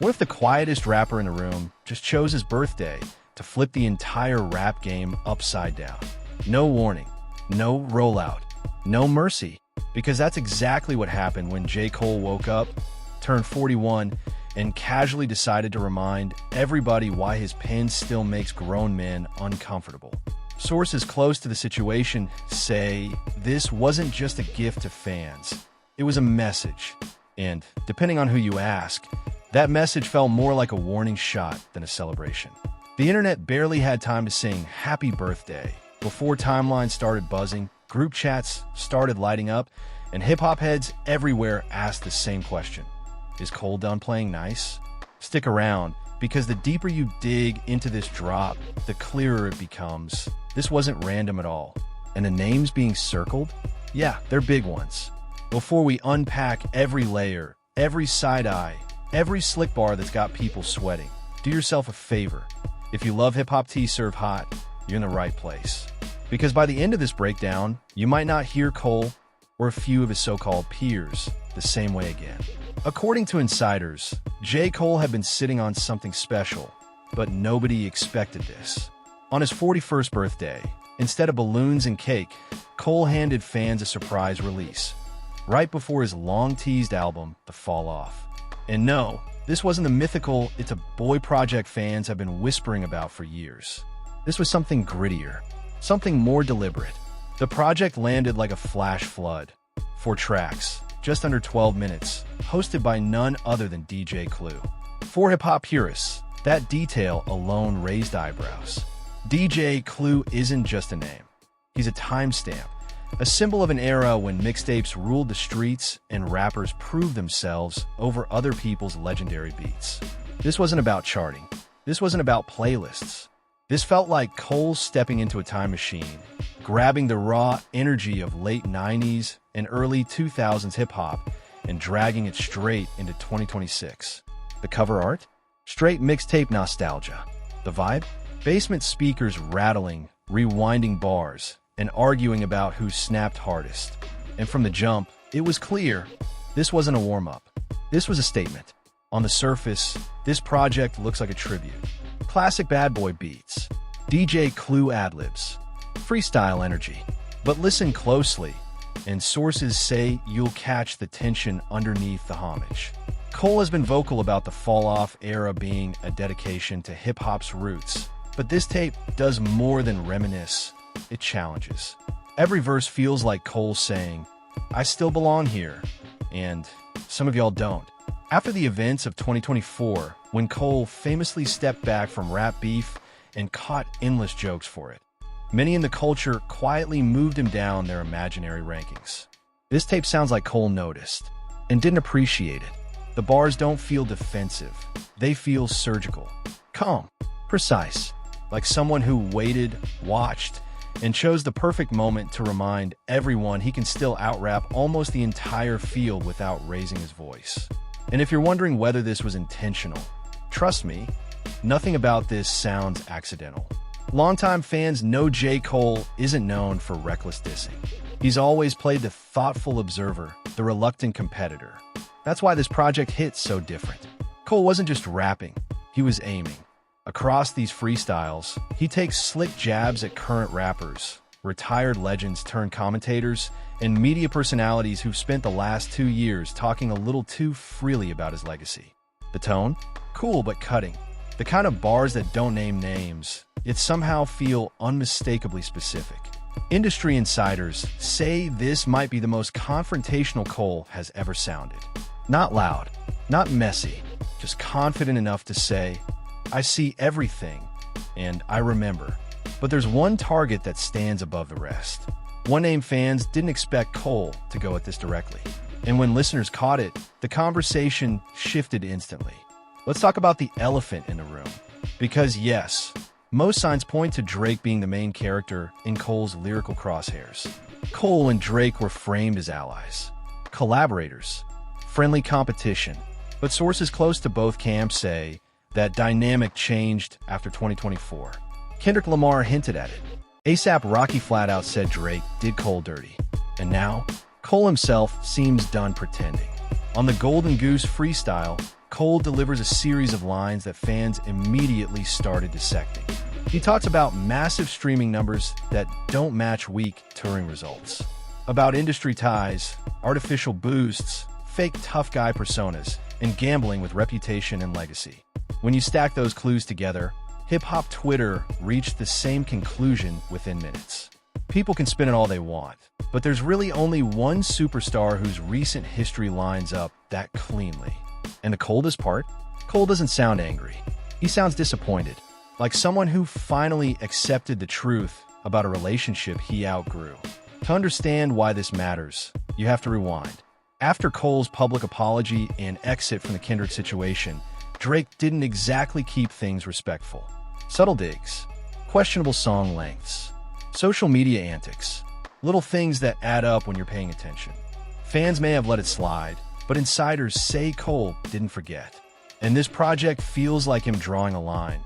What if the quietest rapper in the room just chose his birthday to flip the entire rap game upside down? No warning, no rollout, no mercy, because that's exactly what happened when J. Cole woke up, turned 41, and casually decided to remind everybody why his pen still makes grown men uncomfortable. Sources close to the situation say this wasn't just a gift to fans, it was a message. And, depending on who you ask, that message felt more like a warning shot than a celebration. The internet barely had time to sing happy birthday before timelines started buzzing, group chats started lighting up, and hip-hop heads everywhere asked the same question. Is Cole done playing nice? Stick around, because the deeper you dig into this drop, the clearer it becomes. This wasn't random at all. And the names being circled? Yeah, they're big ones. Before we unpack every layer, every side-eye, every slick bar that's got people sweating, do yourself a favor. If you love hip-hop tea served hot, you're in the right place. Because by the end of this breakdown, you might not hear Cole or a few of his so-called peers the same way again. According to insiders, J. Cole had been sitting on something special, but nobody expected this. On his 41st birthday, instead of balloons and cake, Cole handed fans a surprise release, right before his long-teased album, The Fall Off. And no, this wasn't the mythical It's a Boy project fans have been whispering about for years. This was something grittier, something more deliberate. The project landed like a flash flood. 4 tracks, just under 12 minutes, hosted by none other than DJ Clue. For hip-hop purists, that detail alone raised eyebrows. DJ Clue isn't just a name. He's a timestamp, a symbol of an era when mixtapes ruled the streets and rappers proved themselves over other people's legendary beats. This wasn't about charting. This wasn't about playlists. This felt like Cole stepping into a time machine, grabbing the raw energy of late 90s and early 2000s hip-hop and dragging it straight into 2026. The cover art? Straight mixtape nostalgia. The vibe? Basement speakers rattling, rewinding bars, and arguing about who snapped hardest. And from the jump, it was clear this wasn't a warm-up. This was a statement. On the surface, this project looks like a tribute. Classic bad boy beats, DJ Clue ad-libs, freestyle energy. But listen closely, and sources say you'll catch the tension underneath the homage. Cole has been vocal about the fall-off era being a dedication to hip-hop's roots, but this tape does more than reminisce. It challenges. Every verse feels like Cole saying, I still belong here, and some of y'all don't. After the events of 2024, when Cole famously stepped back from rap beef and caught endless jokes for it, many in the culture quietly moved him down their imaginary rankings. This tape sounds like Cole noticed and didn't appreciate it. The bars don't feel defensive. They feel surgical, calm, precise, like someone who waited, watched, and chose the perfect moment to remind everyone he can still out-rap almost the entire field without raising his voice. And if you're wondering whether this was intentional, trust me, nothing about this sounds accidental. Longtime fans know J. Cole isn't known for reckless dissing. He's always played the thoughtful observer, the reluctant competitor. That's why this project hits so different. Cole wasn't just rapping, he was aiming. Across these freestyles, he takes slick jabs at current rappers, retired legends turned commentators, and media personalities who've spent the last 2 years talking a little too freely about his legacy. The tone? Cool but cutting. The kind of bars that don't name names, yet somehow feel unmistakably specific. Industry insiders say this might be the most confrontational Cole has ever sounded. Not loud, not messy, just confident enough to say, I see everything, and I remember. But there's one target that stands above the rest. One name fans didn't expect Cole to go at this directly. And when listeners caught it, the conversation shifted instantly. Let's talk about the elephant in the room. Because yes, most signs point to Drake being the main character in Cole's lyrical crosshairs. Cole and Drake were framed as allies, collaborators, friendly competition. But sources close to both camps say that dynamic changed after 2024. Kendrick Lamar hinted at it. A$AP Rocky flat out said Drake did Cole dirty. And now, Cole himself seems done pretending. On the Golden Goose freestyle, Cole delivers a series of lines that fans immediately started dissecting. He talks about massive streaming numbers that don't match weak touring results, about industry ties, artificial boosts, fake tough guy personas, and gambling with reputation and legacy. When you stack those clues together, hip-hop Twitter reached the same conclusion within minutes. People can spin it all they want, but there's really only one superstar whose recent history lines up that cleanly. And the coldest part? Cole doesn't sound angry. He sounds disappointed, like someone who finally accepted the truth about a relationship he outgrew. To understand why this matters, you have to rewind. After Cole's public apology and exit from the Kendrick situation, Drake didn't exactly keep things respectful. Subtle digs, questionable song lengths, social media antics, little things that add up when you're paying attention. Fans may have let it slide, but insiders say Cole didn't forget. And this project feels like him drawing a line.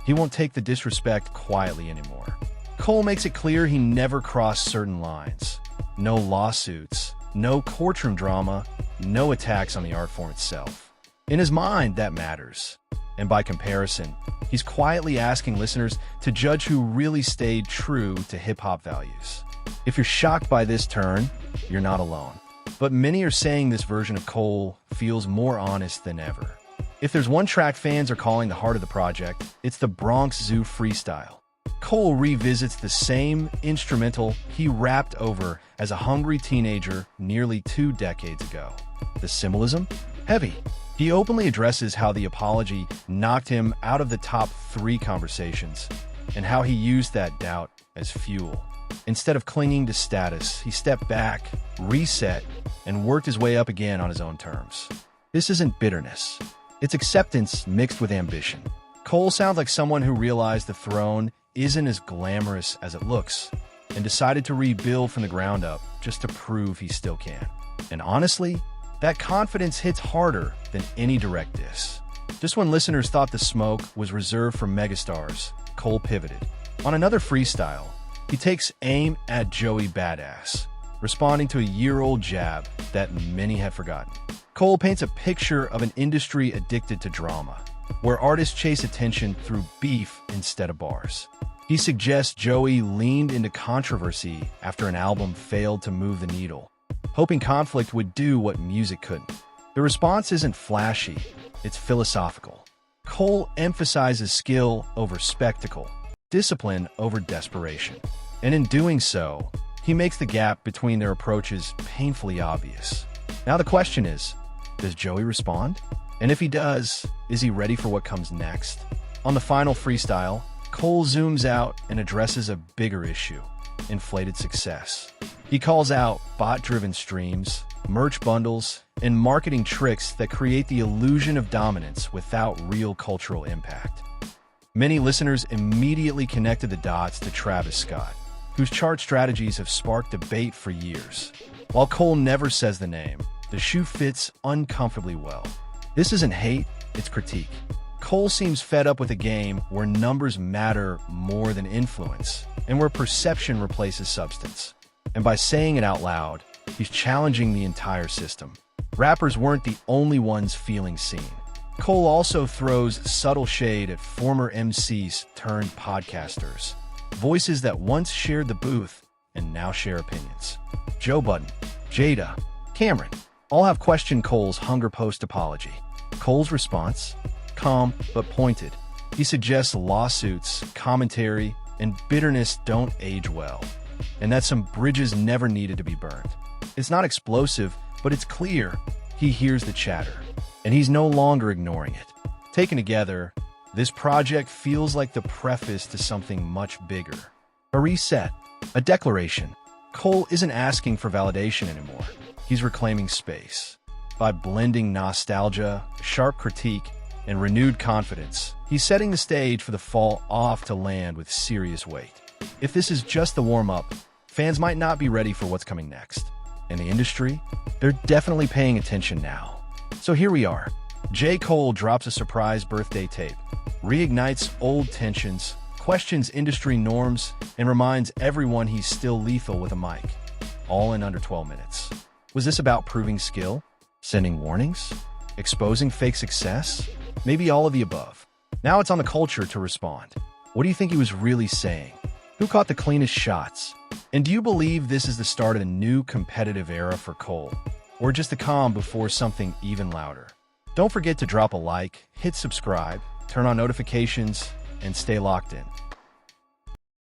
He won't take the disrespect quietly anymore. Cole makes it clear he never crossed certain lines. No lawsuits, no courtroom drama, no attacks on the art form itself. In his mind, that matters. And by comparison, he's quietly asking listeners to judge who really stayed true to hip-hop values. If you're shocked by this turn, you're not alone. But many are saying this version of Cole feels more honest than ever. If there's one track fans are calling the heart of the project, it's the Bronx Zoo Freestyle. Cole revisits the same instrumental he rapped over as a hungry teenager nearly 2 decades ago. The symbolism? Heavy. He openly addresses how the apology knocked him out of the top 3 conversations, and how he used that doubt as fuel. Instead of clinging to status, he stepped back, reset, and worked his way up again on his own terms. This isn't bitterness. It's acceptance mixed with ambition. Cole sounds like someone who realized the throne isn't as glamorous as it looks, and decided to rebuild from the ground up just to prove he still can. And honestly, that confidence hits harder than any direct diss. Just when listeners thought the smoke was reserved for megastars, Cole pivoted. On another freestyle, he takes aim at Joey Badass, responding to a year-old jab that many have forgotten. Cole paints a picture of an industry addicted to drama, where artists chase attention through beef instead of bars. He suggests Joey leaned into controversy after an album failed to move the needle, hoping conflict would do what music couldn't. The response isn't flashy, it's philosophical. Cole emphasizes skill over spectacle, discipline over desperation. And in doing so, he makes the gap between their approaches painfully obvious. Now the question is, does Joey respond? And if he does, is he ready for what comes next? On the final freestyle, Cole zooms out and addresses a bigger issue: inflated success. He calls out bot-driven streams, merch bundles, and marketing tricks that create the illusion of dominance without real cultural impact. Many listeners immediately connected the dots to Travis Scott, whose chart strategies have sparked debate for years. While Cole never says the name, the shoe fits uncomfortably well. This isn't hate, it's critique. Cole seems fed up with a game where numbers matter more than influence, and where perception replaces substance. And by saying it out loud, he's challenging the entire system. Rappers weren't the only ones feeling seen. Cole also throws subtle shade at former MCs turned podcasters, voices that once shared the booth and now share opinions. Joe Budden, Jada, Cameron all have questioned Cole's hunger post-apology. Cole's response? Calm but pointed. He suggests lawsuits, commentary, and bitterness don't age well, and that some bridges never needed to be burned. It's not explosive, but it's clear. He hears the chatter, and he's no longer ignoring it. Taken together, this project feels like the preface to something much bigger. A reset, a declaration. Cole isn't asking for validation anymore. He's reclaiming space. By blending nostalgia, sharp critique, and renewed confidence, he's setting the stage for the fall off to land with serious weight. If this is just the warm-up, fans might not be ready for what's coming next. In the industry, they're definitely paying attention now. So here we are. J. Cole drops a surprise birthday tape, reignites old tensions, questions industry norms, and reminds everyone he's still lethal with a mic. All in under 12 minutes. Was this about proving skill? Sending warnings? Exposing fake success? Maybe all of the above. Now it's on the culture to respond. What do you think he was really saying? Who caught the cleanest shots? And do you believe this is the start of a new competitive era for Cole? Or just the calm before something even louder? Don't forget to drop a like, hit subscribe, turn on notifications, and stay locked in.